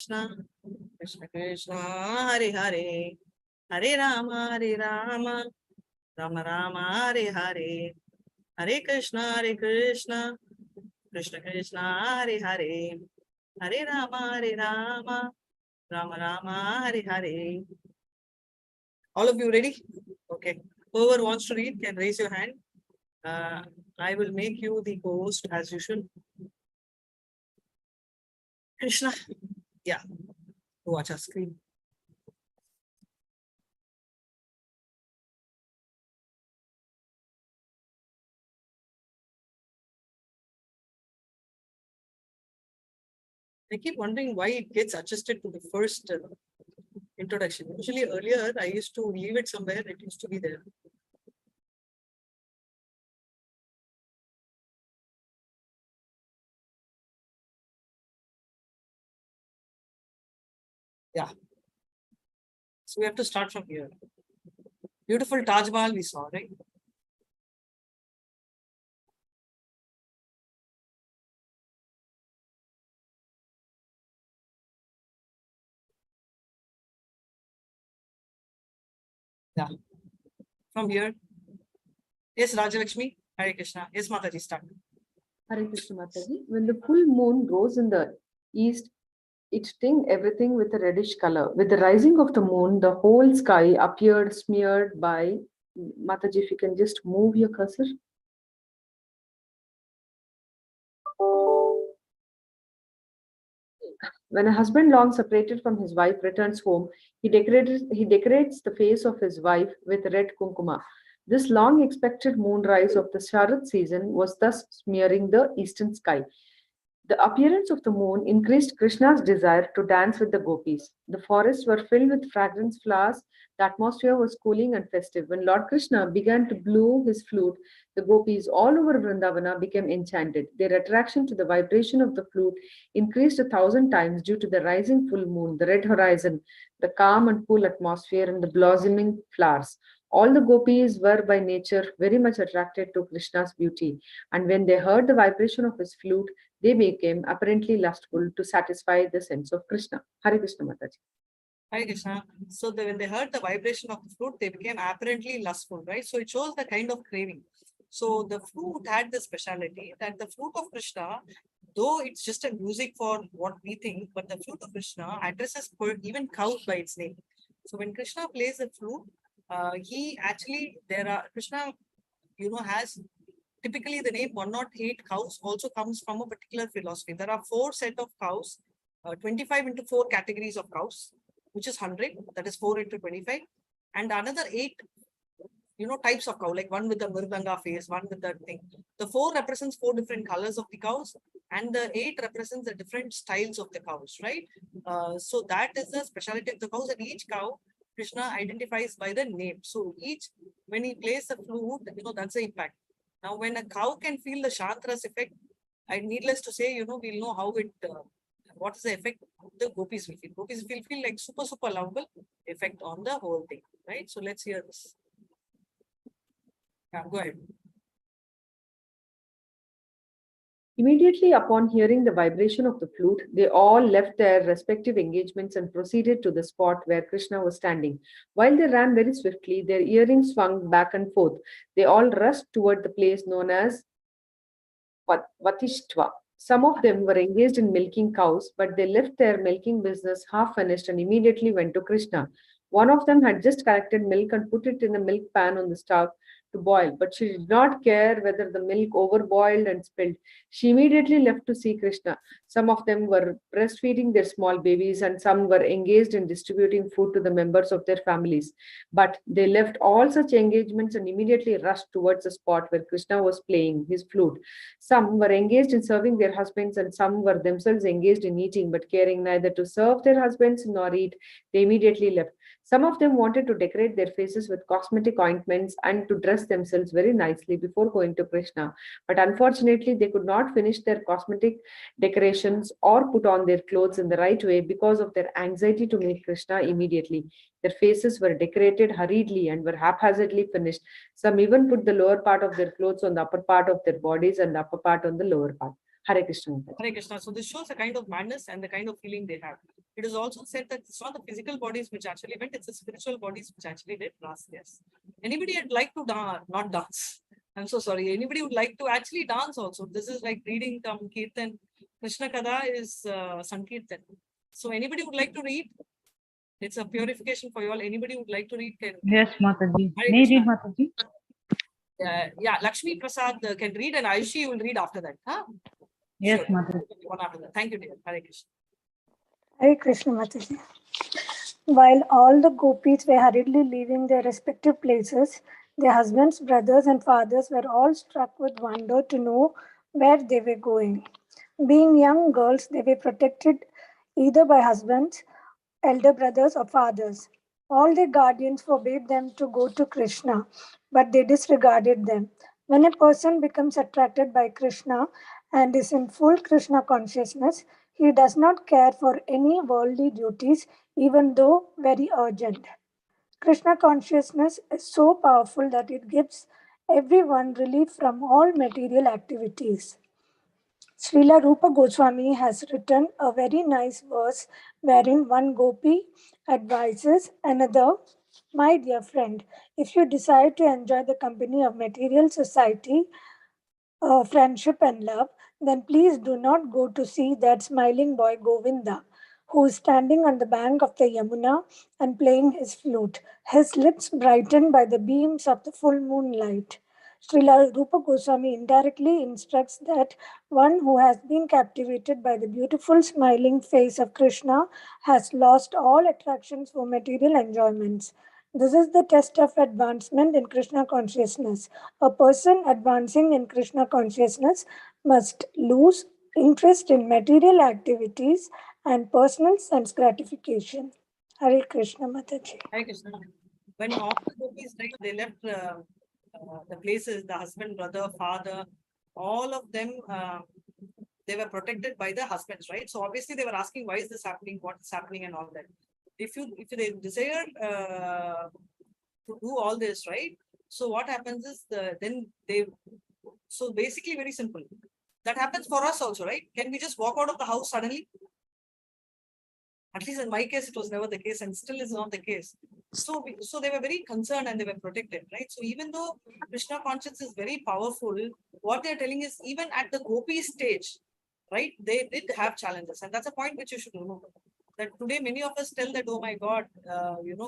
Krishna, Krishna Krishna, Hare Hare, Hare Rama, Rama Rama, Hare Hare, Hare Krishna, Krishna Krishna, Hare Hare, Hare Rama, Rama Rama, Hare Hare. All of you ready? Okay. Whoever wants to read can raise your hand. I will make you the host as usual. Krishna, yeah, watch our screen. I keep wondering why it gets adjusted to the first introduction. Usually earlier, I used to leave it somewhere, it used to be there. Yeah. So we have to start from here. Beautiful Taj Mahal we saw, right? Yeah. From here. Yes, Rajalakshmi. Hare Krishna. Yes, Mataji, start. Hare Krishna Mataji. When the full moon rose in the east, it tinged everything with a reddish color. With the rising of the moon, the whole sky appeared smeared by. Mataji, if you can just move your cursor. When a husband long separated from his wife returns home, he decorates the face of his wife with red kunkuma. This long expected moonrise of the Sharad season was thus smearing the eastern sky. The appearance of the moon increased Krishna's desire to dance with the gopis. The forests were filled with fragrant flowers. The atmosphere was cooling and festive. When Lord Krishna began to blow his flute, the gopis all over Vrindavana became enchanted. Their attraction to the vibration of the flute increased 1,000 times due to the rising full moon, the red horizon, the calm and cool atmosphere, and the blossoming flowers. All the gopis were by nature very much attracted to Krishna's beauty, and when they heard the vibration of his flute, they became apparently lustful to satisfy the sense of Krishna. Hare Krishna Mataji. Hare Krishna. So when they heard the vibration of the flute, they became apparently lustful, right? So it shows the kind of craving. So the flute had the speciality that the flute of Krishna, though it's just a music for what we think, but the flute of Krishna addresses even cows by its name. So when Krishna plays the flute, Krishna, has typically the name 108 cows also comes from a particular philosophy. There are 4 set of cows, 25 into 4 categories of cows, which is 100, that is 4 into 25, and another 8, types of cow, like one with the Mridanga face, one with that thing. The 4 represents 4 different colors of the cows, and the 8 represents the different styles of the cows, right? So that is the specialty of the cows, and each cow, Krishna identifies by the name. So when he plays the flute, that's the impact. Now, when a cow can feel the Shantras effect, needless to say, we'll know how what is the effect the gopis will feel. Gopis will feel like super, super lovable effect on the whole thing, right? So let's hear this. Yeah, go ahead. Immediately upon hearing the vibration of the flute, they all left their respective engagements and proceeded to the spot where Krishna was standing. While they ran very swiftly, their earrings swung back and forth. They all rushed toward the place known as Vatishtva. Some of them were engaged in milking cows, but they left their milking business half finished and immediately went to Krishna. One of them had just collected milk and put it in a milk pan on the stove to boil, but she did not care whether the milk overboiled and spilled. She immediately left to see Krishna. Some of them were breastfeeding their small babies, and some were engaged in distributing food to the members of their families. But they left all such engagements and immediately rushed towards the spot where Krishna was playing his flute. Some were engaged in serving their husbands, and some were themselves engaged in eating, but caring neither to serve their husbands nor eat, they immediately left. Some of them wanted to decorate their faces with cosmetic ointments and to dress themselves very nicely before going to Krishna. But unfortunately, they could not finish their cosmetic decorations or put on their clothes in the right way because of their anxiety to meet Krishna immediately. Their faces were decorated hurriedly and were haphazardly finished. Some even put the lower part of their clothes on the upper part of their bodies and the upper part on the lower part. Hare Krishna. Hare Krishna. So this shows a kind of madness and the kind of feeling they have. It is also said that it's not the physical bodies which actually went, it's the spiritual bodies which actually did last. Yes. Anybody would like to dance, not dance. I'm so sorry. Anybody would like to actually dance also. This is like reading Kirtan. Krishna Kada is Sankirtan. So anybody would like to read? It's a purification for you all. Anybody would like to read? Can... Yes, Mataji. Hare May I read, Krishna. Mataji? Yeah, Lakshmi Prasad can read and Aishi will read after that. Huh? Yes, Sure. Mataji. One after that. Thank you, dear. Hare Krishna. Hare Krishna Mataji. While all the gopis were hurriedly leaving their respective places, their husbands, brothers, and fathers were all struck with wonder to know where they were going. Being young girls, they were protected either by husbands, elder brothers, or fathers. All their guardians forbade them to go to Krishna, but they disregarded them. When a person becomes attracted by Krishna and is in full Krishna consciousness, he does not care for any worldly duties, even though very urgent. Krishna consciousness is so powerful that it gives everyone relief from all material activities. Srila Rupa Goswami has written a very nice verse wherein one gopi advises another, my dear friend, if you desire to enjoy the company of material society, friendship and love, then please do not go to see that smiling boy Govinda, who is standing on the bank of the Yamuna and playing his flute, his lips brightened by the beams of the full moonlight. Srila Rupa Goswami indirectly instructs that one who has been captivated by the beautiful smiling face of Krishna has lost all attractions for material enjoyments. This is the test of advancement in Krishna consciousness. A person advancing in Krishna consciousness must lose interest in material activities and personal sense gratification. Hare Krishna Mataji. Hare Krishna. When all the gopis, right, they left the places, the husband, brother, father, all of them, they were protected by the husbands, right? So obviously they were asking, why is this happening? What is happening and all that. If they desire to do all this, right? So what happens is so basically very simple. That happens for us also, right? Can we just walk out of the house suddenly? At least in my case, it was never the case and still is not the case. So they were very concerned and they were protected, right? So even though Krishna consciousness is very powerful, what they're telling is even at the gopi stage, right? They did have challenges. And that's a point which you should remember. That today many of us tell that, oh my God,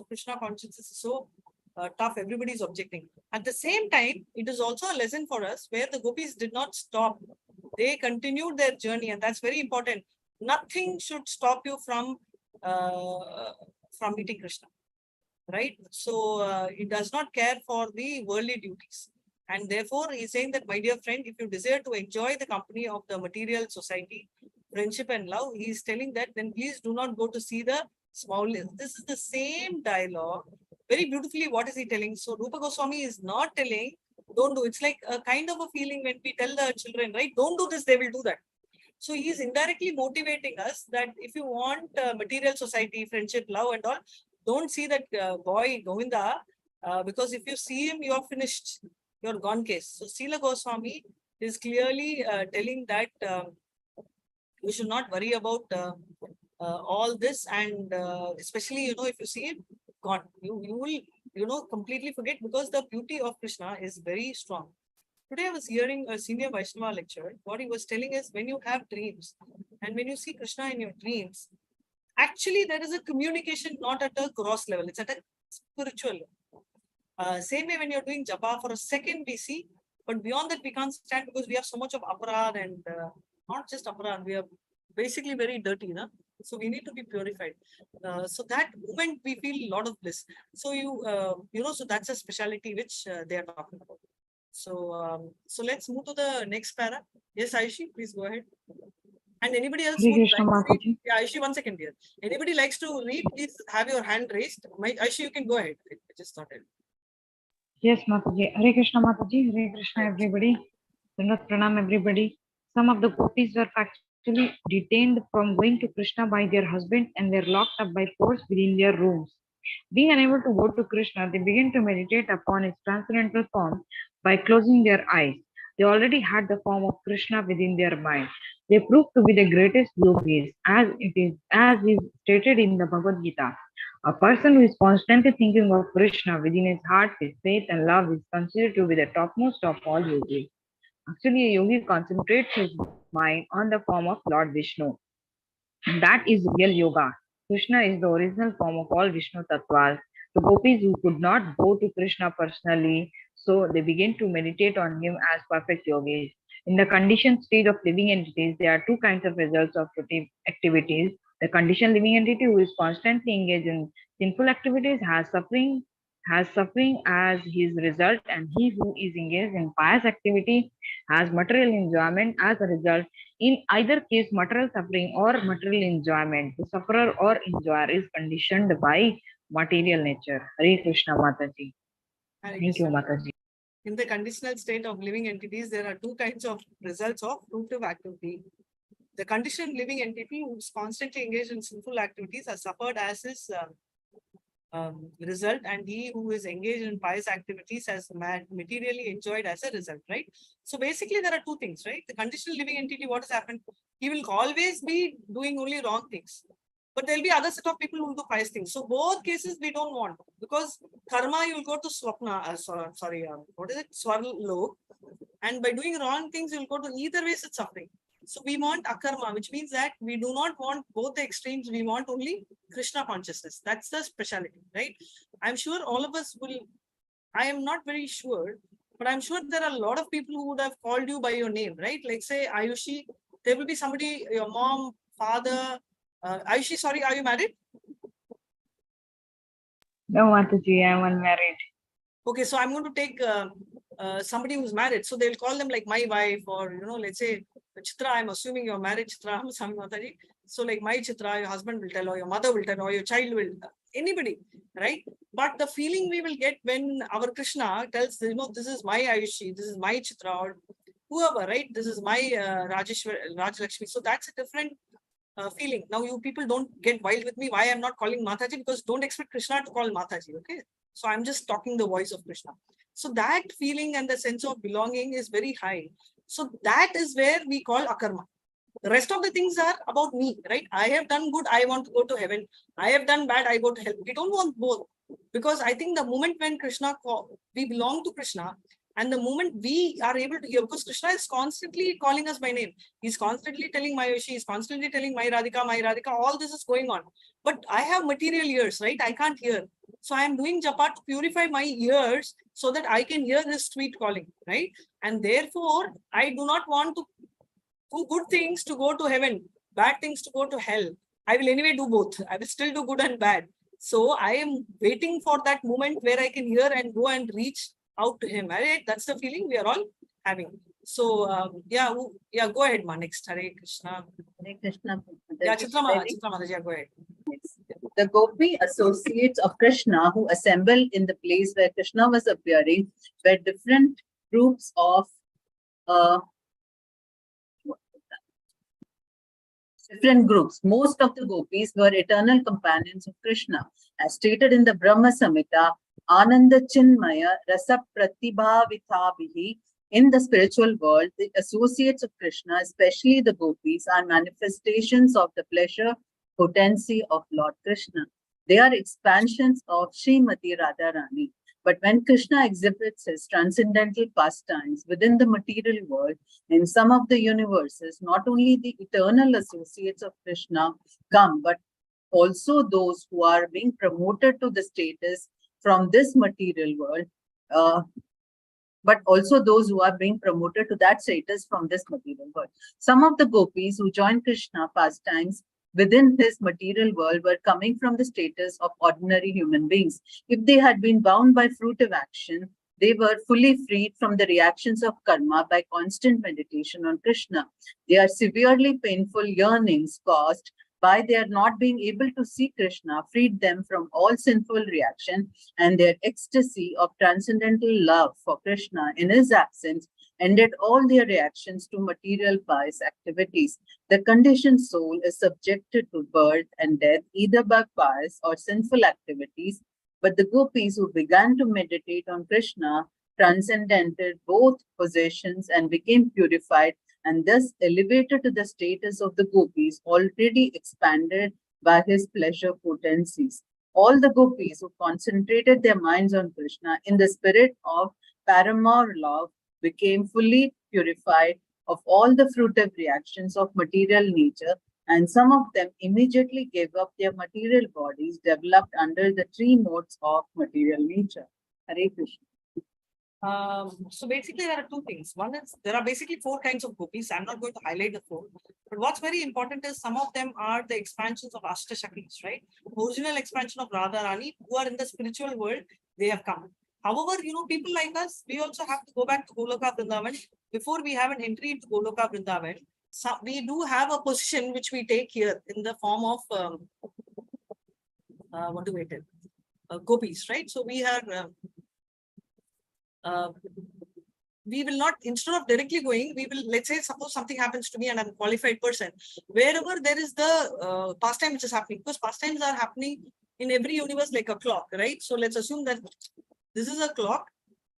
Krishna consciousness is so tough, everybody is objecting. At the same time, it is also a lesson for us where the gopis did not stop. They continued their journey, and that's very important. Nothing should stop you from meeting Krishna, right? So it does not care for the worldly duties. And therefore, he's saying that, my dear friend, if you desire to enjoy the company of the material society, friendship and love, he's telling that, then please do not go to see the small. This is the same dialogue. Very beautifully, what is he telling? So Rupa Goswami is not telling, don't do. It's like a kind of a feeling when we tell the children, right? Don't do this, they will do that. So he is indirectly motivating us that if you want material society, friendship, love and all, don't see that boy Govinda, because if you see him, you are finished. You are gone case. So Srila Goswami is clearly telling that you should not worry about all this, and especially, if you see it, gone. You will, completely forget, because the beauty of Krishna is very strong. Today I was hearing a senior Vaishnava lecture. What he was telling is, when you have dreams and when you see Krishna in your dreams, actually there is a communication not at a gross level, it's at a spiritual level. Same way when you're doing japa for a second we see, but beyond that we can't stand, because we have so much of aparad and not just aparad, we are basically very dirty, na? So we need to be purified. So that moment we feel a lot of bliss. So so that's a speciality which they are talking about. So let's move to the next para. Yes, Aishi, please go ahead. And anybody else Hare would Krishna, like to read? Mataji. Yeah, Aishi, 1 second here. Anybody likes to read, please have your hand raised. Aishi, you can go ahead. I just started. Yes, Mataji. Hare Krishna, Mataji. Hare Krishna, everybody. Dandat Pranam, everybody. Some of the gopis were actually detained from going to Krishna by their husbands and were locked up by force within their rooms. Being unable to go to Krishna, they began to meditate upon his transcendental form by closing their eyes. They already had the form of Krishna within their mind. They proved to be the greatest yogis, as is stated in the Bhagavad Gita. A person who is constantly thinking of Krishna within his heart with faith and love is considered to be the topmost of all yogis. Actually, a yogi concentrates his mind on the form of Lord Vishnu. That is real yoga. Krishna is the original form of all Vishnu Tattvas. The gopis who could not go to Krishna personally, so they began to meditate on him as perfect yogis. In the conditioned stage of living entities, there are two kinds of results of routine activities. The conditioned living entity who is constantly engaged in sinful activities has suffering as his result, and he who is engaged in pious activity has material enjoyment as a result. In either case, material suffering or material enjoyment, the sufferer or enjoyer is conditioned by material nature. Hare Krishna Mataji. Hare Thank you, Krishna. Mataji. In the conditional state of living entities, there are two kinds of results of fruitive activity. The conditioned living entity who is constantly engaged in sinful activities has suffered as his result, and he who is engaged in pious activities has materially enjoyed as a result, right? So basically, there are two things, right? The conditional living entity, what has happened? He will always be doing only wrong things. But there'll be other set of people who will do pious things. So both cases we don't want, because karma, you will go to swapna, what is it? Swarlok. And by doing wrong things, you will go to either ways it's suffering. So we want akarma, which means that we do not want both the extremes. We want only Krishna consciousness. That's the speciality, right? I'm sure all of us will, I am not very sure, but I'm sure there are a lot of people who would have called you by your name, right? Like say Ayushi, there will be somebody, your mom, father. Ayushi, sorry, are you married? No, Mataji, I am unmarried. Okay, so I'm going to take somebody who's married. So they'll call them like my wife, or, let's say Chitra, I'm assuming you're married, Chitra, Mataji. So like my Chitra, your husband will tell, or your mother will tell, or your child will, anybody, right? But the feeling we will get when our Krishna tells, this is my Ayushi, this is my Chitra, or whoever, right? This is my Rajlakshmi. So that's a different feeling. Now you people don't get wild with me why I'm not calling Mataji, because don't expect Krishna to call Mataji, okay? So I'm just talking the voice of Krishna. So that feeling and the sense of belonging is very high. So that is where we call akarma. The rest of the things are about me, right? I have done good, I want to go to heaven. I have done bad, I go to hell. We don't want both. Because I think the moment when we belong to Krishna, and the moment we are able to hear, because Krishna is constantly calling us by name. He's constantly telling Mayoshi, he's constantly telling my Radhika, all this is going on. But I have material ears, right? I can't hear. So I am doing japa to purify my ears so that I can hear this sweet calling, right? And therefore, I do not want to do good things to go to heaven, bad things to go to hell. I will anyway do both. I will still do good and bad. So I am waiting for that moment where I can hear and go and reach out to him. Right? That's the feeling we are all having. So yeah, go ahead, ma. Next, Hare Krishna. Hare Krishna. Yeah, Chitra Mataji, go ahead. The Gopi associates of Krishna who assembled in the place where Krishna was appearing were different groups of different groups. Most of the gopis were eternal companions of Krishna. As stated in the Brahma Samhita, Ananda Chinmaya Rasa Pratibhavithabhihi. In the spiritual world, the associates of Krishna, especially the gopis, are manifestations of the pleasure potency of Lord Krishna. They are expansions of Srimati Radharani. But when Krishna exhibits his transcendental pastimes within the material world, in some of the universes, not only the eternal associates of Krishna come, but also those who are being promoted to the status from this material world, but also those who are being promoted to that status from this material world. Some of the gopis who joined Krishna pastimes within his material world were coming from the status of ordinary human beings. If they had been bound by fruitive action, they were fully freed from the reactions of karma by constant meditation on Krishna. Their severely painful yearnings caused by their not being able to see Krishna freed them from all sinful reaction, and their ecstasy of transcendental love for Krishna in his absence ended all their reactions to material pious activities. The conditioned soul is subjected to birth and death either by pious or sinful activities, but the gopis who began to meditate on Krishna transcended both possessions and became purified and thus elevated to the status of the gopis already expanded by his pleasure potencies. All the gopis who concentrated their minds on Krishna in the spirit of paramour love became fully purified of all the fruitive reactions of material nature, and some of them immediately gave up their material bodies developed under the three modes of material nature. Hare Krishna. So basically, there are two things. One is there are basically four kinds of gopis. I'm not going to highlight the four, but what's very important is some of them are the expansions of Ashtashaktis, right? Original expansion of Radharani, who are in the spiritual world, they have come. However, people like us, we also have to go back to Goloka Vrindavan. Before we have an entry into Goloka Vrindavan, so we do have a position which we take here in the form of what do we tell? Gopis, right? So we are. We will not, instead of directly going, we will, let's say, suppose something happens to me and I'm a qualified person, wherever there is the pastime which is happening, because pastimes are happening in every universe like a clock, right? So let's assume that this is a clock.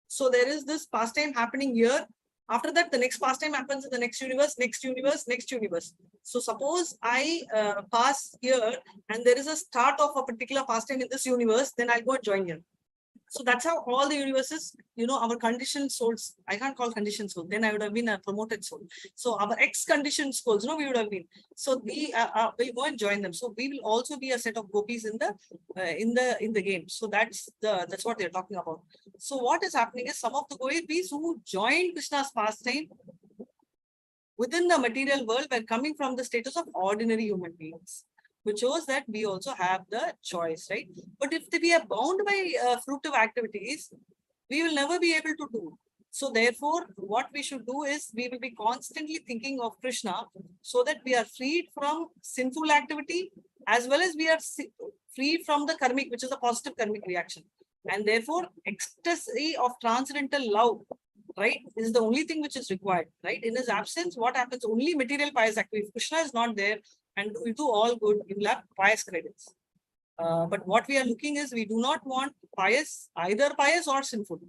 So there is this pastime happening here. After that, the next pastime happens in the next universe, next universe, next universe. So suppose I pass here and there is a start of a particular pastime in this universe, then I'll go and join here. So that's how all the universes, our conditioned souls, I can't call conditioned soul, then I would have been a promoted soul. So our ex-conditioned souls, we would have been. So we will go and join them. So we will also be a set of gopis in the game. So that's what they're talking about. So what is happening is some of the gopis who joined Krishna's pastime within the material world were coming from the status of ordinary human beings, which shows that we also have the choice, right? But if we are bound by fruitive activities, we will never be able to do. So therefore, what we should do is we will be constantly thinking of Krishna so that we are freed from sinful activity as well as we are freed from the karmic, which is a positive karmic reaction. And therefore, ecstasy of transcendental love, right, is the only thing which is required, right? In his absence, what happens? Only material pious activity. If Krishna is not there, and we do all good, you will have pious credits. But what we are looking is we do not want pious, either pious or sinful.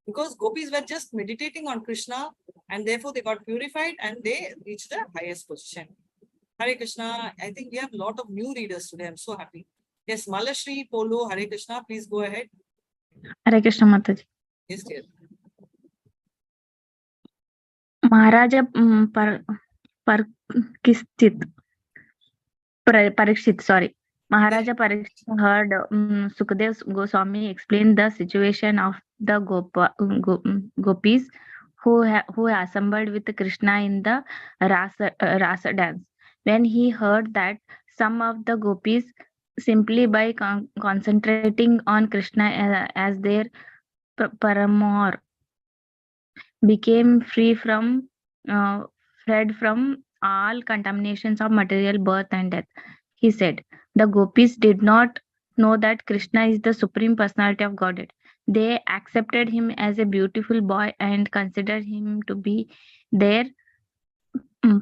Because gopis were just meditating on Krishna and therefore they got purified and they reached the highest position. Hare Krishna, I think we have a lot of new readers today. I'm so happy. Yes, Malashri, Polo, Hare Krishna, please go ahead. Hare Krishna Mataji. Yes, dear. Maharaja Parikshit, sorry. Maharaja Parikshit heard Sukadev Goswami explain the situation of the gopis who assembled with Krishna in the rasa dance. When he heard that some of the gopis, simply by concentrating on Krishna as their paramour, became freed from all contaminations of material birth and death. He said, the gopis did not know that Krishna is the supreme personality of Godhead. They accepted him as a beautiful boy and considered him to be their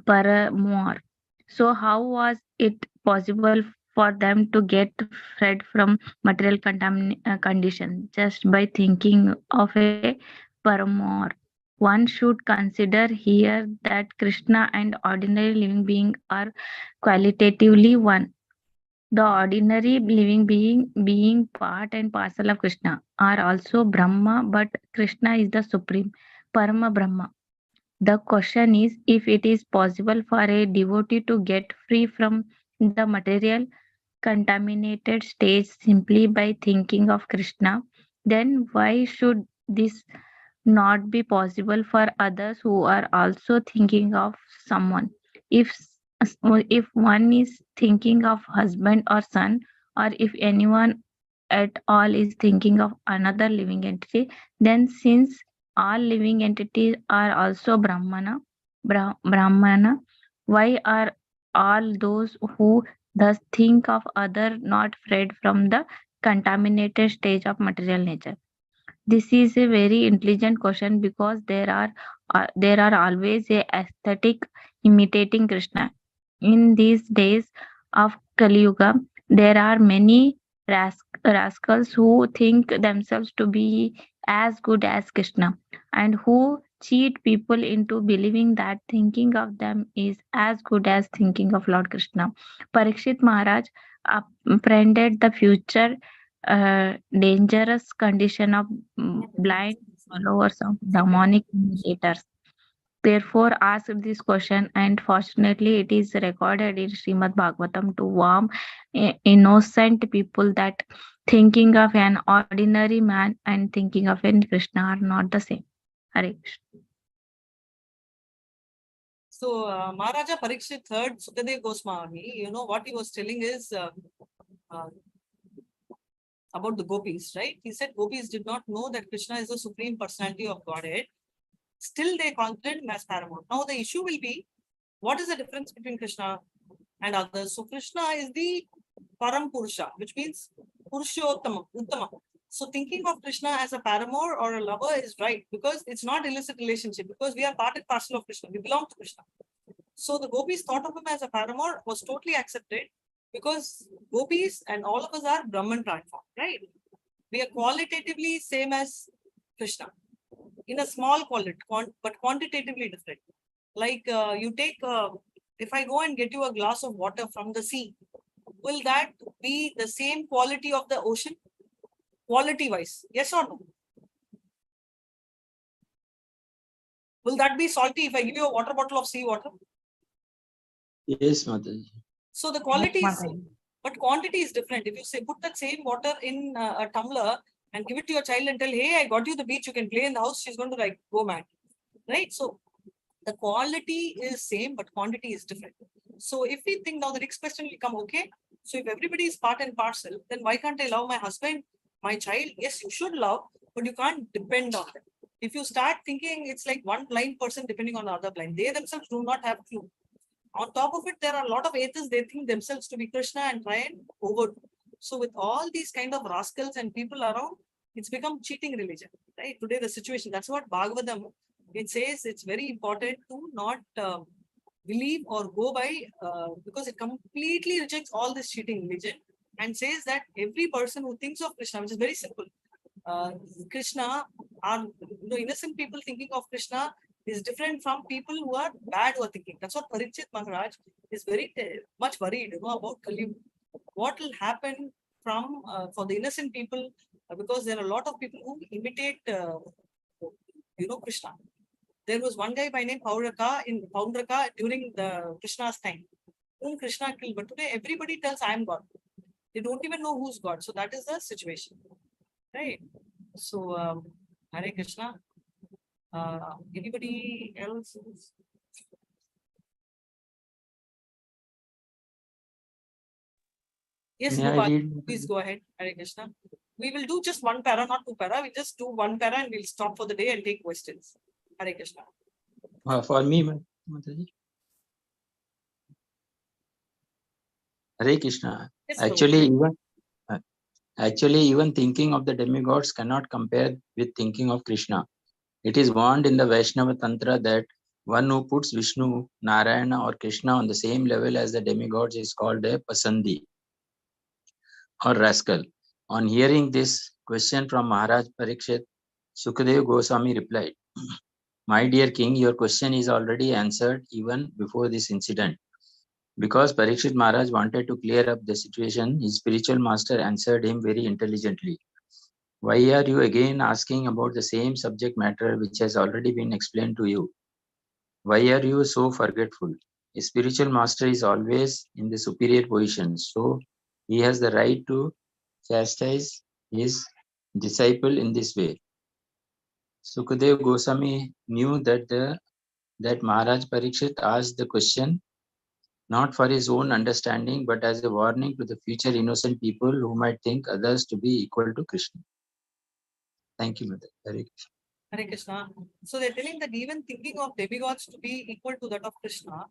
paramour. So how was it possible for them to get freed from material condition just by thinking of a paramour? One should consider here that Krishna and ordinary living being are qualitatively one. The ordinary living being part and parcel of Krishna are also Brahma, but Krishna is the supreme Parama Brahma. The question is if it is possible for a devotee to get free from the material contaminated stage simply by thinking of Krishna, then why should this not be possible for others who are also thinking of someone? If one is thinking of husband or son, or if anyone at all is thinking of another living entity, then since all living entities are also Brahmana, why are all those who thus think of other not freed from the contaminated stage of material nature? This is a very intelligent question because there are always a aesthetic imitating Krishna. In these days of Kali Yuga, there are many rascals who think themselves to be as good as Krishna and who cheat people into believing that thinking of them is as good as thinking of Lord Krishna. Parikshit Maharaj apprehended the future dangerous condition of blind followers of demonic imitators. Therefore, asked this question, and fortunately, it is recorded in Srimad Bhagavatam to warn innocent people that thinking of an ordinary man and thinking of an Krishna are not the same. Hare Krishna. So Maharaja Parikshit heard Sukadev Goswami. You know what he was telling is about the gopis, right? He said gopis did not know that Krishna is the supreme personality of Godhead. Still, they considered him as paramount. Now, the issue will be, what is the difference between Krishna and others? So, Krishna is the Param Purusha, which means Purushottamam, Uttamam. So, thinking of Krishna as a paramour or a lover is right, because it's not illicit relationship, because we are part and parcel of Krishna. We belong to Krishna. So, the gopis thought of him as a paramour was totally accepted, because gopis and all of us are Brahman transformed, right? We are qualitatively same as Krishna in a small quality, but quantitatively different. Like you take, if I go and get you a glass of water from the sea, will that be the same quality of the ocean? Quality wise, yes or no? Will that be salty if I give you a water bottle of sea water? Yes, Mataji. So the quality Yes, is same, but quantity is different. If you say put that same water in a tumbler and give it to your child and tell, hey, I got you the beach, you can play in the house, she's going to like go mad, right? So the quality is same, but quantity is different. So if we think now, the next question will come, okay, so if everybody is part and parcel, then why can't I love my husband, my child? Yes, you should love, but you can't depend on them. If you start thinking it's like one blind person depending on the other blind, they themselves do not have clue. On top of it, there are a lot of atheists, they think themselves to be Krishna and try and overdo. So with all these kind of rascals and people around, it's become cheating religion, right? Today, the situation, that's what Bhagavatam, it says it's very important to not believe or go by, because it completely rejects all this cheating religion and says that every person who thinks of Krishna, which is very simple, Krishna, are innocent people thinking of Krishna is different from people who are bad who are thinking. That's what Parikshit Maharaj is very much worried about Kali. What will happen from for the innocent people, because there are a lot of people who imitate Krishna. There was one guy by name Paundraka during the Krishna's time, whom Krishna killed. But today everybody tells I am God. They don't even know who's God. So that is the situation, right? So Hare Krishna. Anybody else? Yes, May I Gopal, read? please go ahead. Hare Krishna. We will do just one para, not two para. We just do one para and we'll stop for the day and take questions. Hare Krishna. For me, Mataji. Hare Krishna. Yes, Actually, even thinking of the demigods cannot compare with thinking of Krishna. It is warned in the Vaishnava Tantra that one who puts Vishnu, Narayana, or Krishna on the same level as the demigods is called a pasandi or rascal. On hearing this question from Maharaj Parikshit, Sukadev Goswami replied, "My dear king, your question is already answered even before this incident." Because Parikshit Maharaj wanted to clear up the situation, his spiritual master answered him very intelligently. Why are you again asking about the same subject matter which has already been explained to you? Why are you so forgetful? A spiritual master is always in the superior position, so he has the right to chastise his disciple in this way. Sukadev Goswami knew that Maharaj Parikshit asked the question not for his own understanding, but as a warning to the future innocent people who might think others to be equal to Krishna. Thank you, Mother. Hare Krishna. So they're telling that even thinking of demigods to be equal to that of Krishna,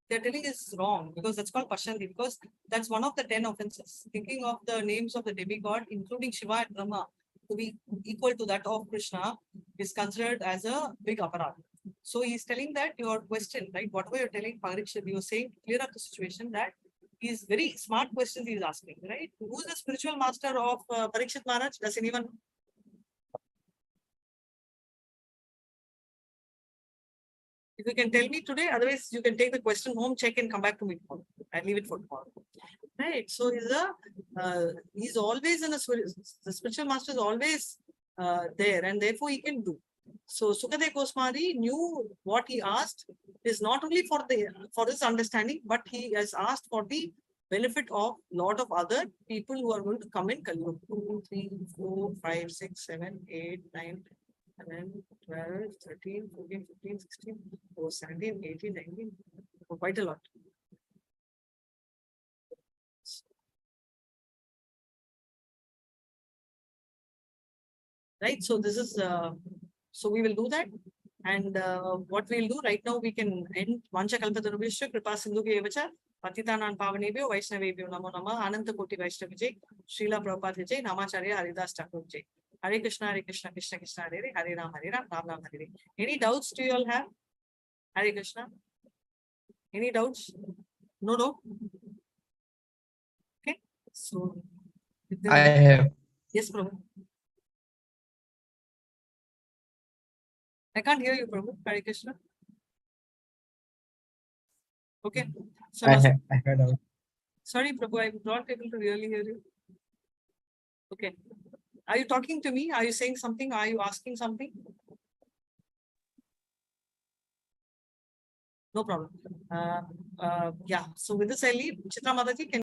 they're telling is wrong, because that's called Pashandi, because that's one of the 10 offenses. Thinking of the names of the demigod, including Shiva and Brahma, to be equal to that of Krishna is considered as a big aparat. So he's telling that your question, right? Whatever you're telling Parikshit, you're saying clear up the situation that he's very smart questions he's asking, right? Who's the spiritual master of Parikshit Maharaj? Does anyone? If you can tell me today, otherwise you can take the question home, check and come back to me tomorrow. I leave it for tomorrow. Right. So he's always in the spiritual master is always there, and therefore he can do. So Sukadev Goswami knew what he asked is not only for his understanding, but he has asked for the benefit of lot of other people who are going to come in Kali Yuga. 2, 3, 4, 5, 6, 7, 8, 9, 11, 12, 13, 14, 15, 16, 17, 18, 19, quite a lot. Right. So this is, so we will do that. And what we'll do right now, we can end Vancha Kalpatarubhishya, Kripa Sindhu Evacha, Patitanan Pavanebhyo, Vaishnavebhyo Namo Nama, Ananta Koti Vaishnav Vijay, Srila Prabhupada Vijay, Namacharya Haridas Thakur Vijay. Hare Krishna, Krishna Krishna, Hare Hare, Ram Ram, Ram Hare. Any doubts do you all have? Hare Krishna. Any doubts? No doubt? Okay. So, I have. Yes, Prabhu. I can't hear you, Prabhu. Hare Krishna. Okay. So I heard of. sorry, Prabhu, I'm not able to really hear you. Okay. Are you talking to me? Are you saying something? Are you asking something? No problem. Yeah. So with this, I leave. Chitra Mataji, can